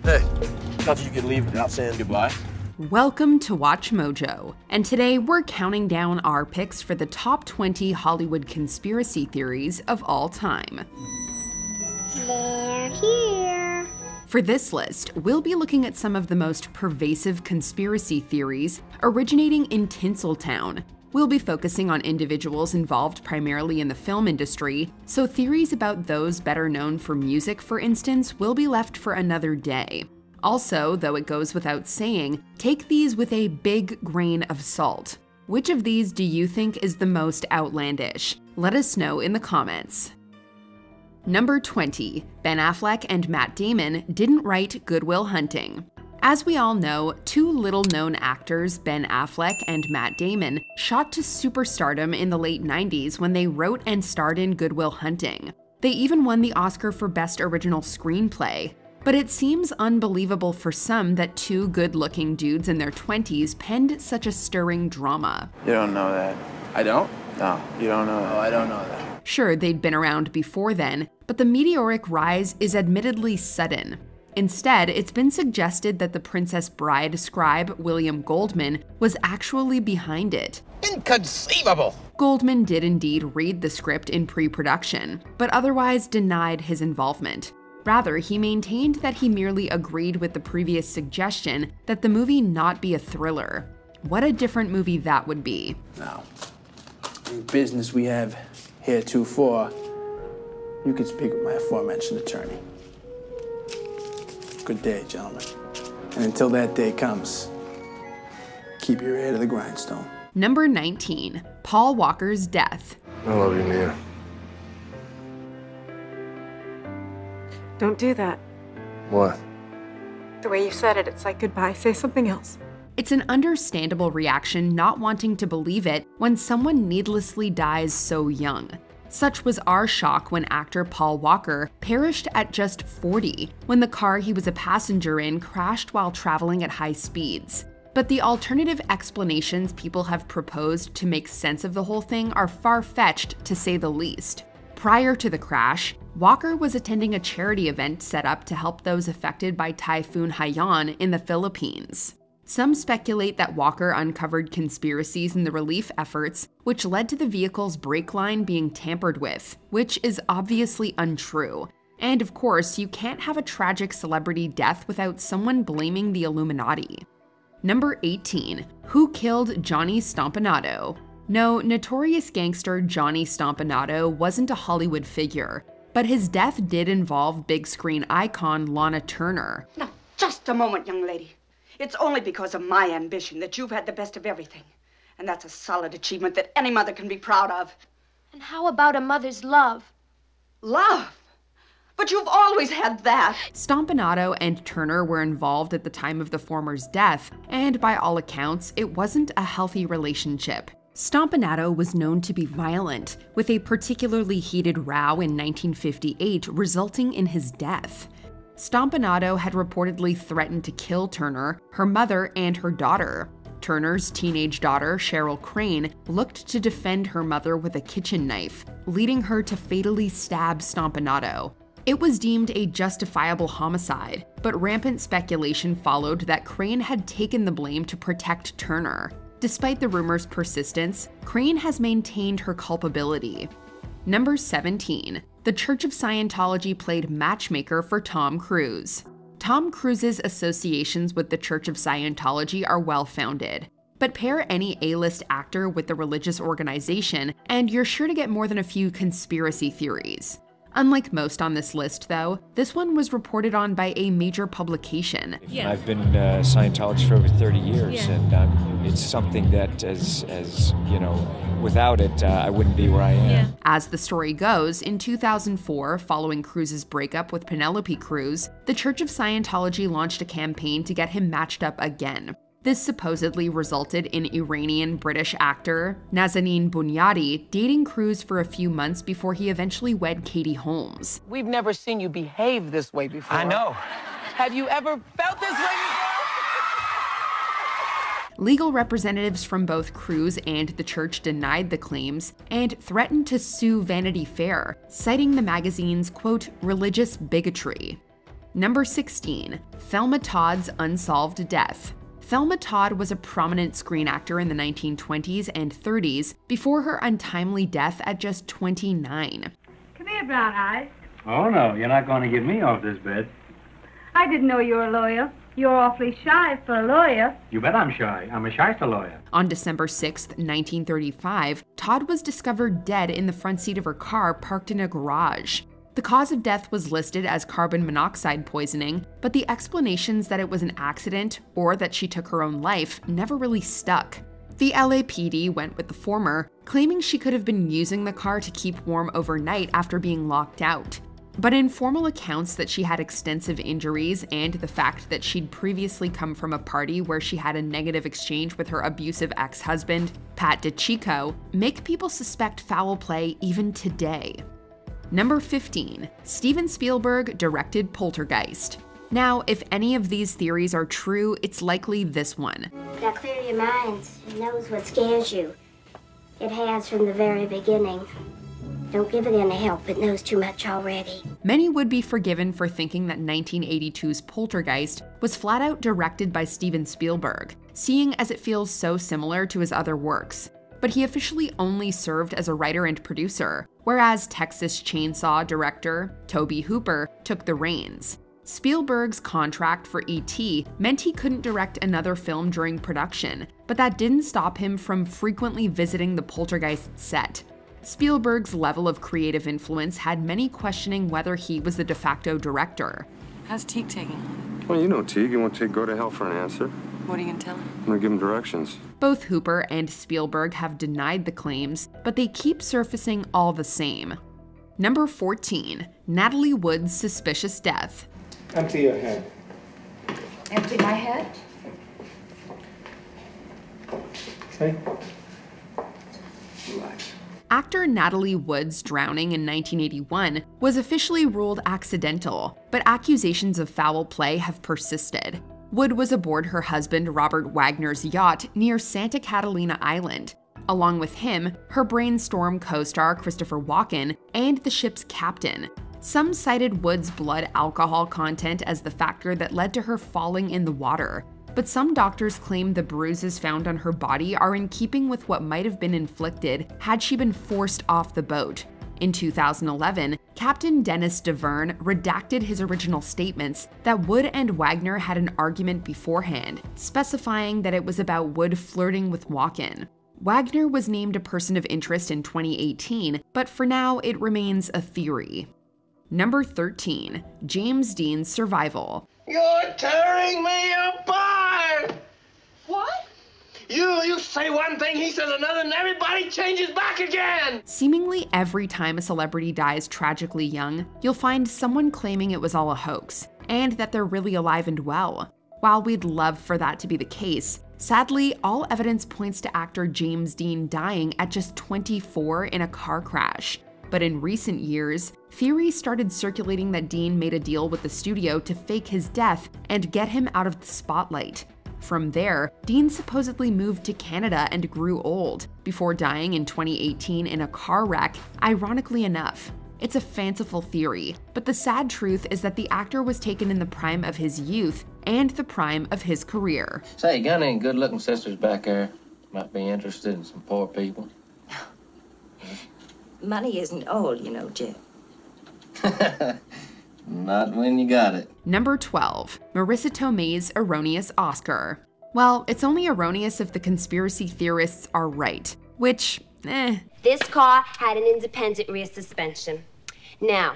Hey, thought you could leave without saying goodbye. Welcome to WatchMojo, and today we're counting down our picks for the top 20 Hollywood conspiracy theories of all time. They're here. For this list, we'll be looking at some of the most pervasive conspiracy theories originating in Tinseltown. We'll be focusing on individuals involved primarily in the film industry, so theories about those better known for music, for instance, will be left for another day. Also, though it goes without saying, take these with a big grain of salt. Which of these do you think is the most outlandish? Let us know in the comments. Number 20. Ben Affleck and Matt Damon didn't write Good Will Hunting. As we all know, two little-known actors, Ben Affleck and Matt Damon, shot to superstardom in the late 90s when they wrote and starred in Good Will Hunting. They even won the Oscar for Best Original Screenplay. But it seems unbelievable for some that two good-looking dudes in their 20s penned such a stirring drama. You don't know that. I don't? No, you don't know that. Oh, I don't know that. Sure, they'd been around before then, but the meteoric rise is admittedly sudden. Instead, it's been suggested that the Princess Bride scribe William Goldman was actually behind it. Inconceivable! Goldman did indeed read the script in pre-production, but otherwise denied his involvement. Rather, he maintained that he merely agreed with the previous suggestion that the movie not be a thriller. What a different movie that would be. Now, in business we have heretofore, you can speak with my aforementioned attorney. Good day, gentlemen. And until that day comes, keep your ear to the grindstone. Number 19. Paul Walker's death. I love you, Mia. Don't do that. What? The way you said it, it's like goodbye. Say something else. It's an understandable reaction not wanting to believe it when someone needlessly dies so young. Such was our shock when actor Paul Walker perished at just 40, when the car he was a passenger in crashed while traveling at high speeds. But the alternative explanations people have proposed to make sense of the whole thing are far-fetched, to say the least. Prior to the crash, Walker was attending a charity event set up to help those affected by Typhoon Haiyan in the Philippines. Some speculate that Walker uncovered conspiracies in the relief efforts, which led to the vehicle's brake line being tampered with, which is obviously untrue. And of course, you can't have a tragic celebrity death without someone blaming the Illuminati. Number 18. Who killed Johnny Stompanato? No, notorious gangster Johnny Stompanato wasn't a Hollywood figure, but his death did involve big screen icon Lana Turner. Now, just a moment, young lady. It's only because of my ambition that you've had the best of everything. And that's a solid achievement that any mother can be proud of. And how about a mother's love? Love? But you've always had that. Stompanato and Turner were involved at the time of the former's death, and by all accounts, it wasn't a healthy relationship. Stompanato was known to be violent, with a particularly heated row in 1958 resulting in his death. Stompanato had reportedly threatened to kill Turner, her mother, and her daughter. Turner's teenage daughter, Cheryl Crane, looked to defend her mother with a kitchen knife, leading her to fatally stab Stompanato. It was deemed a justifiable homicide, but rampant speculation followed that Crane had taken the blame to protect Turner. Despite the rumor's persistence, Crane has maintained her culpability. Number 17. The Church of Scientology played matchmaker for Tom Cruise. Tom Cruise's associations with the Church of Scientology are well-founded. But pair any A-list actor with the religious organization, and you're sure to get more than a few conspiracy theories. Unlike most on this list, though, this one was reported on by a major publication. Yeah. I've been a Scientologist for over 30 years, and it's something that, as you know, without it, I wouldn't be where I am. Yeah. As the story goes, in 2004, following Cruise's breakup with Penelope Cruz, the Church of Scientology launched a campaign to get him matched up again. This supposedly resulted in Iranian-British actor Nazanin Bunyadi dating Cruise for a few months before he eventually wed Katie Holmes. We've never seen you behave this way before. I know. Have you ever felt this way before? Legal representatives from both Cruise and the church denied the claims and threatened to sue Vanity Fair, citing the magazine's, quote, religious bigotry. Number 16. Thelma Todd's unsolved death. Thelma Todd was a prominent screen actor in the 1920s and 30s before her untimely death at just 29. Come here, Brown Eyes. Oh, no, you're not going to get me off this bed. I didn't know you were a lawyer. You're awfully shy for a lawyer. You bet I'm shy. I'm a shyster lawyer. On December 6, 1935, Todd was discovered dead in the front seat of her car parked in a garage. The cause of death was listed as carbon monoxide poisoning, but the explanations that it was an accident or that she took her own life never really stuck. The LAPD went with the former, claiming she could have been using the car to keep warm overnight after being locked out. But informal accounts that she had extensive injuries and the fact that she'd previously come from a party where she had a negative exchange with her abusive ex-husband, Pat DiCicco, make people suspect foul play even today. Number 15. Steven Spielberg directed Poltergeist. Now, if any of these theories are true, it's likely this one. Now clear your minds. It knows what scares you. It has from the very beginning. Don't give it any help. It knows too much already. Many would be forgiven for thinking that 1982's Poltergeist was flat out directed by Steven Spielberg, seeing as it feels so similar to his other works. But he officially only served as a writer and producer, whereas Texas Chainsaw director Tobe Hooper took the reins. Spielberg's contract for E.T. meant he couldn't direct another film during production, but that didn't stop him from frequently visiting the Poltergeist set. Spielberg's level of creative influence had many questioning whether he was the de facto director. How's Teague taking? Well, you know Teague. He won't go to hell for an answer. What are you gonna tell him? I'm gonna give him directions. Both Hooper and Spielberg have denied the claims, but they keep surfacing all the same. Number 14. Natalie Wood's suspicious death. Empty your head. Empty my head? Okay? Relax. Actor Natalie Wood's drowning in 1981 was officially ruled accidental, but accusations of foul play have persisted. Wood was aboard her husband Robert Wagner's yacht near Santa Catalina Island. Along with him, her Brainstorm co-star Christopher Walken and the ship's captain. Some cited Wood's blood alcohol content as the factor that led to her falling in the water, but some doctors claim the bruises found on her body are in keeping with what might have been inflicted had she been forced off the boat. In 2011, Captain Dennis DeVerne redacted his original statements that Wood and Wagner had an argument beforehand, specifying that it was about Wood flirting with Walken. Wagner was named a person of interest in 2018, but for now it remains a theory. Number 13. James Dean's survival. You're tearing me apart! What? You say one thing, he says another, and everybody changes back again! Seemingly every time a celebrity dies tragically young, you'll find someone claiming it was all a hoax, and that they're really alive and well. While we'd love for that to be the case, sadly, all evidence points to actor James Dean dying at just 24 in a car crash. But in recent years, theories started circulating that Dean made a deal with the studio to fake his death and get him out of the spotlight. From there, Dean supposedly moved to Canada and grew old, before dying in 2018 in a car wreck, ironically enough. It's a fanciful theory, but the sad truth is that the actor was taken in the prime of his youth and the prime of his career. Say, you got any good-looking sisters back there? Might be interested in some poor people. Money isn't old, you know, Jim. Not when you got it. Number 12. Marisa Tomei's Erroneous Oscar. Well, it's only erroneous if the conspiracy theorists are right, which, This car had an independent rear suspension. Now,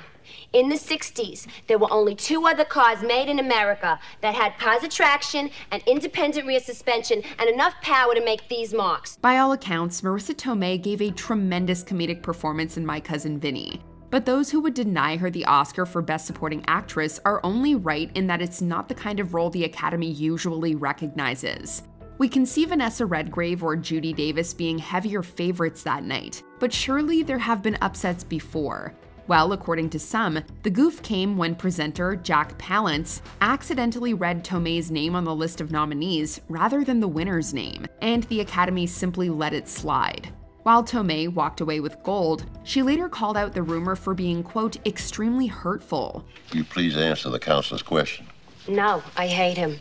in the 60s, there were only 2 other cars made in America that had positive traction and independent rear suspension and enough power to make these marks. By all accounts, Marisa Tomei gave a tremendous comedic performance in My Cousin Vinny. But those who would deny her the Oscar for Best Supporting Actress are only right in that it's not the kind of role the Academy usually recognizes. We can see Vanessa Redgrave or Judy Davis being heavier favorites that night, but surely there have been upsets before. Well, according to some, the goof came when presenter Jack Palance accidentally read Tomei's name on the list of nominees rather than the winner's name, and the Academy simply let it slide. While Tomei walked away with gold, she later called out the rumor for being, quote, extremely hurtful. Will you please answer the counselor's question? No, I hate him.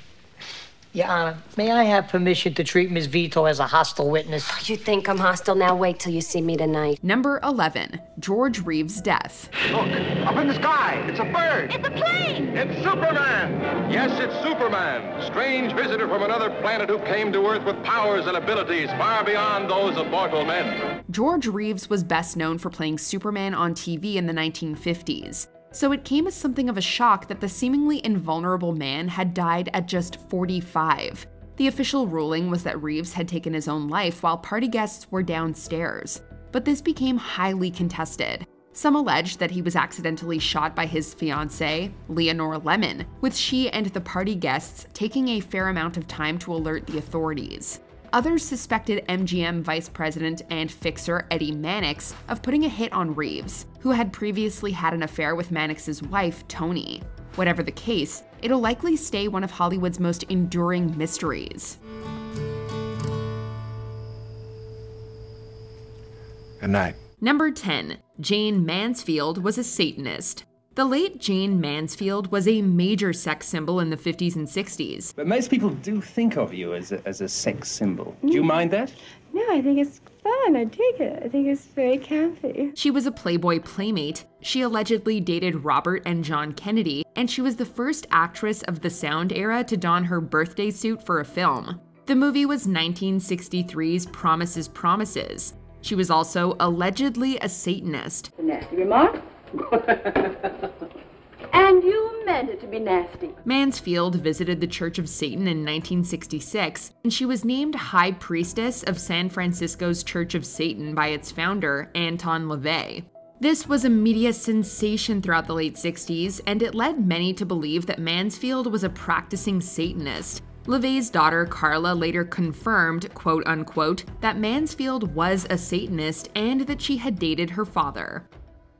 Your Honor, may I have permission to treat Ms. Vito as a hostile witness? You think I'm hostile? Now wait till you see me tonight. Number 11, George Reeves' death. Look, up in the sky, it's a bird. It's a plane. It's Superman! Yes, it's Superman, strange visitor from another planet who came to Earth with powers and abilities far beyond those of mortal men. George Reeves was best known for playing Superman on TV in the 1950s. So it came as something of a shock that the seemingly invulnerable man had died at just 45. The official ruling was that Reeves had taken his own life while party guests were downstairs. But this became highly contested. Some alleged that he was accidentally shot by his fiancée, Leonore Lemon, with she and the party guests taking a fair amount of time to alert the authorities. Others suspected MGM vice president and fixer Eddie Mannix of putting a hit on Reeves, who had previously had an affair with Mannix's wife, Toni. Whatever the case, it'll likely stay one of Hollywood's most enduring mysteries. Good night. Number 10, Jayne Mansfield was a Satanist. The late Jayne Mansfield was a major sex symbol in the 50s and 60s. But most people do think of you as a sex symbol. Do you mind that? No, I think it's fun. I dig it. I think it's very campy. She was a Playboy playmate. She allegedly dated Robert and John Kennedy, and she was the first actress of the sound era to don her birthday suit for a film. The movie was 1963's Promises, Promises. She was also allegedly a Satanist. A nasty remark? And you meant it to be nasty. Mansfield visited the Church of Satan in 1966, and she was named High Priestess of San Francisco's Church of Satan by its founder, Anton LaVey. This was a media sensation throughout the late 60s, and it led many to believe that Mansfield was a practicing Satanist. LaVey's daughter Carla later confirmed, quote unquote, that Mansfield was a Satanist and that she had dated her father.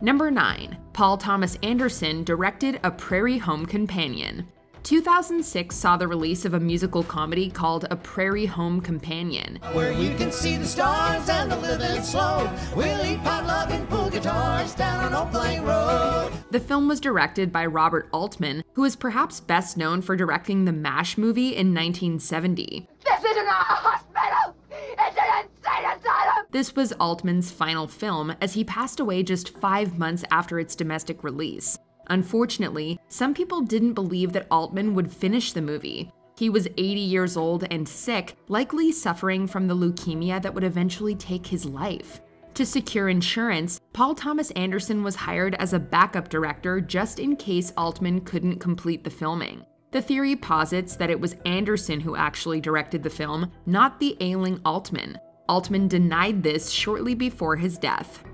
Number 9, Paul Thomas Anderson directed A Prairie Home Companion. 2006 saw the release of a musical comedy called A Prairie Home Companion. Where you can see the stars and the living slow. We'll eat potluck and pull guitars down an old plain road. The film was directed by Robert Altman, who is perhaps best known for directing the MASH movie in 1970. This isn't a hospital! It's an insane asylum! This was Altman's final film, as he passed away just 5 months after its domestic release. Unfortunately, some people didn't believe that Altman would finish the movie. He was 80 years old and sick, likely suffering from the leukemia that would eventually take his life. To secure insurance, Paul Thomas Anderson was hired as a backup director just in case Altman couldn't complete the filming. The theory posits that it was Anderson who actually directed the film, not the ailing Altman. Altman denied this shortly before his death.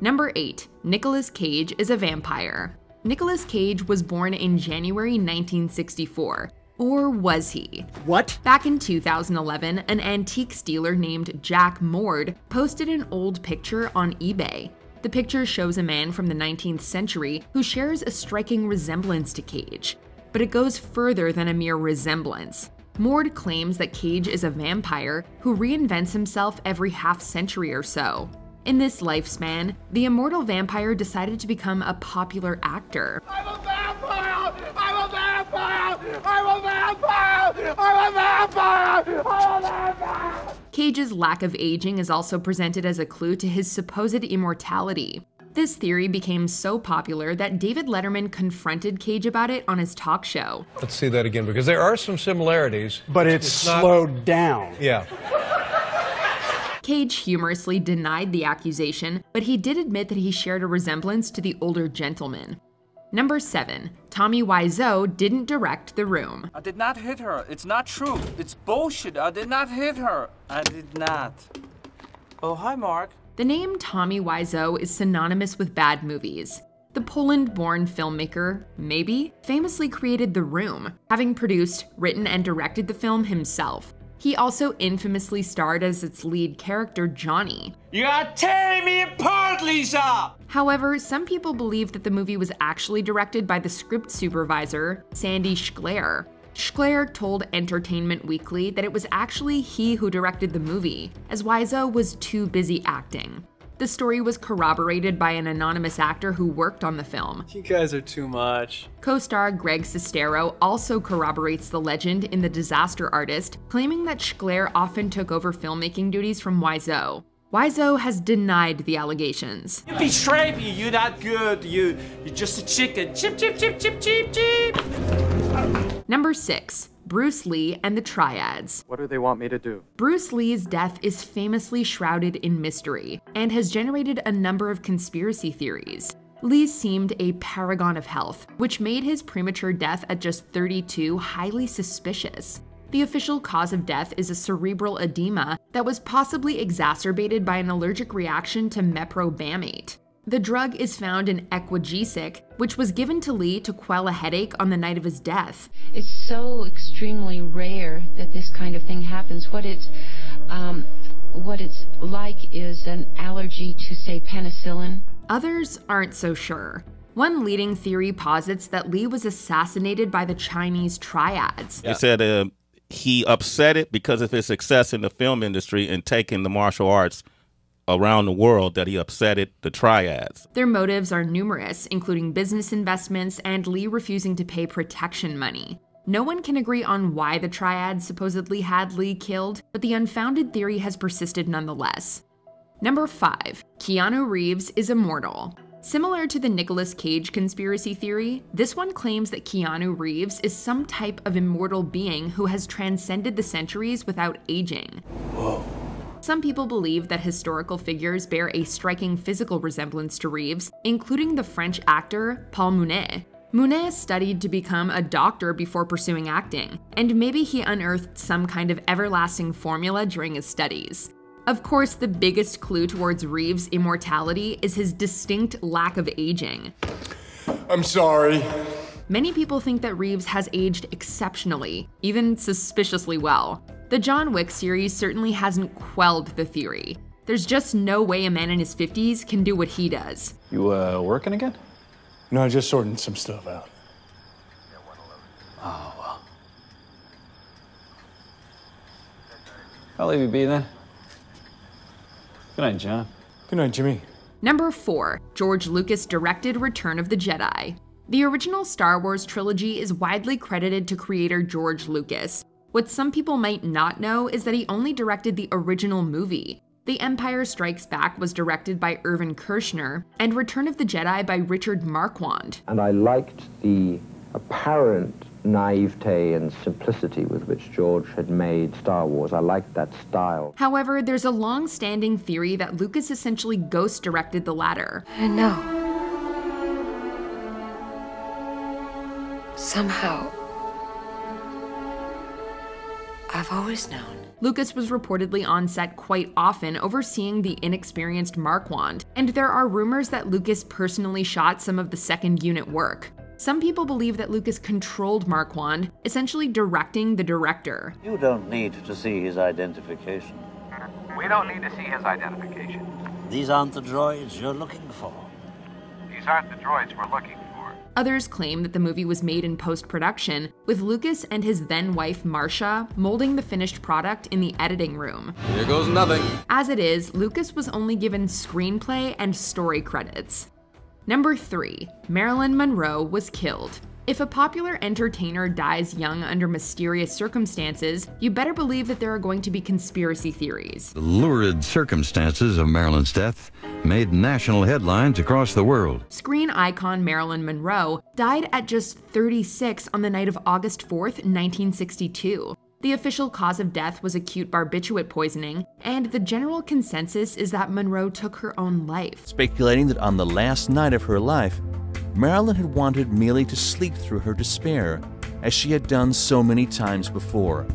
Number 8, Nicolas Cage is a vampire. Nicolas Cage was born in January 1964. Or was he? What? Back in 2011, an antiques dealer named Jack Mord posted an old picture on eBay. The picture shows a man from the 19th century who shares a striking resemblance to Cage. But it goes further than a mere resemblance. Mord claims that Cage is a vampire who reinvents himself every half-century or so. In this lifespan, the immortal vampire decided to become a popular actor. I'm a vampire! I'm a vampire! I'm a vampire! I'm a vampire! I'm a vampire! Cage's lack of aging is also presented as a clue to his supposed immortality. This theory became so popular that David Letterman confronted Cage about it on his talk show. Let's see that again, because there are some similarities. But it's slowed down. Yeah. Cage humorously denied the accusation, but he did admit that he shared a resemblance to the older gentleman. Number 7, Tommy Wiseau didn't direct The Room. I did not hit her. It's not true. It's bullshit. I did not hit her. I did not. Oh, hi, Mark. The name Tommy Wiseau is synonymous with bad movies. The Poland-born filmmaker, maybe, famously created The Room, having produced, written, and directed the film himself. He also infamously starred as its lead character, Johnny. You are tearing me apart, Lisa! However, some people believe that the movie was actually directed by the script supervisor, Sandy Schklair. Schler told Entertainment Weekly that it was actually he who directed the movie, as WISEAU was too busy acting. The story was corroborated by an anonymous actor who worked on the film. You guys are too much. Co-star Greg Sestero also corroborates the legend in The Disaster Artist, claiming that Schler often took over filmmaking duties from WISEAU. WISEAU has denied the allegations. You betrayed me. You're not good. You're just a chicken. Chip, chip, chip, chip, chip, chip. Number 6. Bruce Lee and the Triads. What do they want me to do? Bruce Lee's death is famously shrouded in mystery and has generated a number of conspiracy theories. Lee seemed a paragon of health, which made his premature death at just 32 highly suspicious. The official cause of death is a cerebral edema that was possibly exacerbated by an allergic reaction to meprobamate. The drug is found in Equagesic, which was given to Lee to quell a headache on the night of his death. It's so extremely rare that this kind of thing happens. What it's like is an allergy to, say, penicillin. Others aren't so sure. One leading theory posits that Lee was assassinated by the Chinese Triads. He said he upset it because of his success in the film industry and taking the martial arts around the world, that he upset the Triads. Their motives are numerous, including business investments and Lee refusing to pay protection money. No one can agree on why the Triads supposedly had Lee killed, but the unfounded theory has persisted nonetheless. Number 5. Keanu Reeves is immortal. Similar to the Nicolas Cage conspiracy theory, this one claims that Keanu Reeves is some type of immortal being who has transcended the centuries without aging. Whoa. Some people believe that historical figures bear a striking physical resemblance to Reeves, including the French actor Paul Mounet. Mounet studied to become a doctor before pursuing acting, and maybe he unearthed some kind of everlasting formula during his studies. Of course, the biggest clue towards Reeves' immortality is his distinct lack of aging. I'm sorry. Many people think that Reeves has aged exceptionally, even suspiciously well. The John Wick series certainly hasn't quelled the theory. There's just no way a man in his 50s can do what he does. You, working again? No, just sorting some stuff out. Oh, well. I'll leave you be then. Good night, John. Good night, Jimmy. Number 4. George Lucas directed Return of the Jedi. The original Star Wars trilogy is widely credited to creator George Lucas. What some people might not know is that he only directed the original movie. The Empire Strikes Back was directed by Irvin Kershner, and Return of the Jedi by Richard Marquand. And I liked the apparent naivete and simplicity with which George had made Star Wars. I liked that style. However, there's a long-standing theory that Lucas essentially ghost-directed the latter. No. Somehow, I've always known. Lucas was reportedly on set quite often, overseeing the inexperienced Marquand, and there are rumors that Lucas personally shot some of the second unit work. Some people believe that Lucas controlled Marquand, essentially directing the director. You don't need to see his identification. We don't need to see his identification. These aren't the droids you're looking for. These aren't the droids we're looking for. Others claim that the movie was made in post-production, with Lucas and his then-wife Marcia molding the finished product in the editing room. Here goes nothing. As it is, Lucas was only given screenplay and story credits. Number 3. Marilyn Monroe Was Killed. If a popular entertainer dies young under mysterious circumstances, you better believe that there are going to be conspiracy theories. The lurid circumstances of Marilyn's death made national headlines across the world. Screen icon Marilyn Monroe died at just 36 on the night of August 4th, 1962. The official cause of death was acute barbiturate poisoning, and the general consensus is that Monroe took her own life. Speculating that on the last night of her life, Marilyn had wanted merely to sleep through her despair, as she had done so many times before.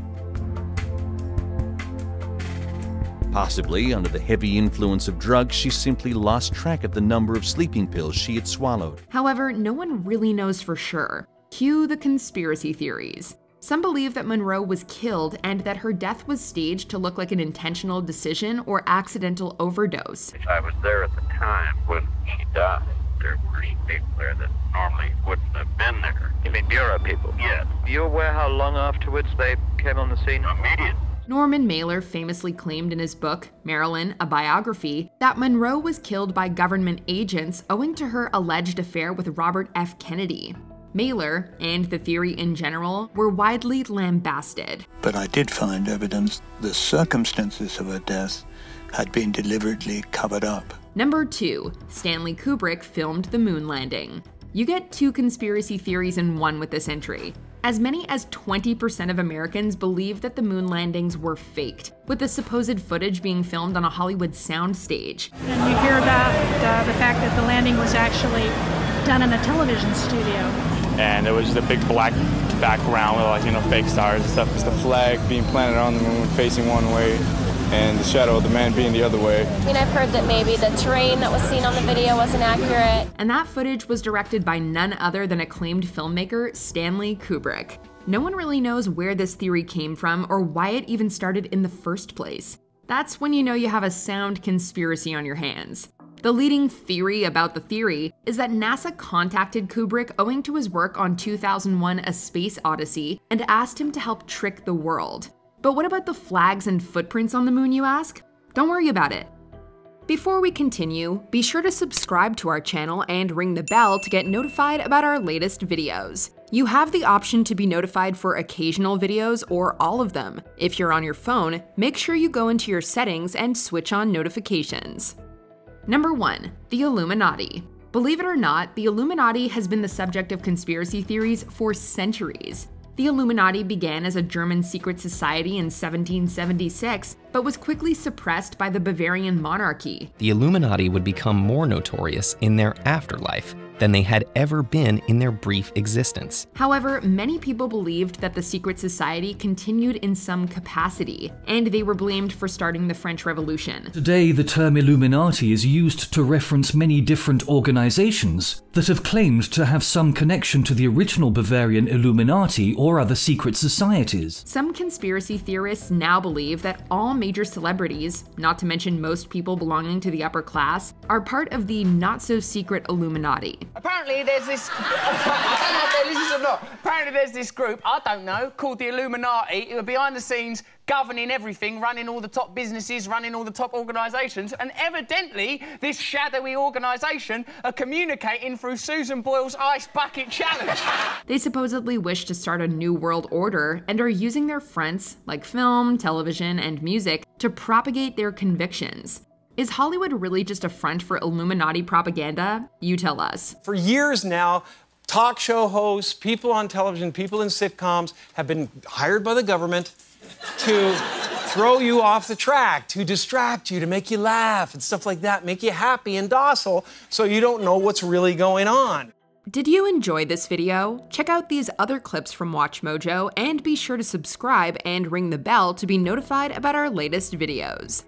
Possibly under the heavy influence of drugs, she simply lost track of the number of sleeping pills she had swallowed. However, no one really knows for sure. Cue the conspiracy theories. Some believe that Monroe was killed and that her death was staged to look like an intentional decision or accidental overdose. I was there at the time when she died. there were people there that normally wouldn't have been there. You mean bureau people? Yes. Are you aware how long afterwards they came on the scene? Immediate. Norman Mailer famously claimed in his book, Marilyn, a Biography, that Monroe was killed by government agents owing to her alleged affair with Robert F. Kennedy. Mailer, and the theory in general, were widely lambasted. But I did find evidence the circumstances of her death had been deliberately covered up. Number 2. Stanley Kubrick filmed the moon landing. You get 2 conspiracy theories in one with this entry. As many as 20% of Americans believe that the moon landings were faked, with the supposed footage being filmed on a Hollywood soundstage. And you hear about the fact that the landing was actually done in a television studio. And there was the big black background with, like, you know, fake stars and stuff. It's the flag being planted on the moon facing one way, and the shadow of the man being the other way. I mean, I've heard that maybe the terrain that was seen on the video wasn't accurate. And that footage was directed by none other than acclaimed filmmaker Stanley Kubrick. No one really knows where this theory came from or why it even started in the first place. That's when you know you have a sound conspiracy on your hands. The leading theory about the theory is that NASA contacted Kubrick owing to his work on 2001: A Space Odyssey and asked him to help trick the world. But what about the flags and footprints on the moon, you ask? Don't worry about it. Before we continue, be sure to subscribe to our channel and ring the bell to get notified about our latest videos. You have the option to be notified for occasional videos or all of them. If you're on your phone, make sure you go into your settings and switch on notifications. Number 1. The Illuminati. Believe it or not, the Illuminati has been the subject of conspiracy theories for centuries. The Illuminati began as a German secret society in 1776, but was quickly suppressed by the Bavarian monarchy. The Illuminati would become more notorious in their afterlife than they had ever been in their brief existence. However, many people believed that the secret society continued in some capacity, and they were blamed for starting the French Revolution. Today, the term Illuminati is used to reference many different organizations that have claimed to have some connection to the original Bavarian Illuminati or other secret societies. Some conspiracy theorists now believe that all major celebrities, not to mention most people belonging to the upper class, are part of the not-so-secret Illuminati. Apparently there's this, I don't know if they're listening or not, apparently there's this group, I don't know, called the Illuminati, who are behind the scenes governing everything, running all the top businesses, running all the top organisations, and evidently this shadowy organisation are communicating through Susan Boyle's Ice Bucket Challenge. They supposedly wish to start a new world order and are using their fronts, like film, television, and music, to propagate their convictions. Is Hollywood really just a front for Illuminati propaganda? You tell us. For years now, talk show hosts, people on television, people in sitcoms have been hired by the government to throw you off the track, to distract you, to make you laugh and stuff like that, make you happy and docile so you don't know what's really going on. Did you enjoy this video? Check out these other clips from WatchMojo and be sure to subscribe and ring the bell to be notified about our latest videos.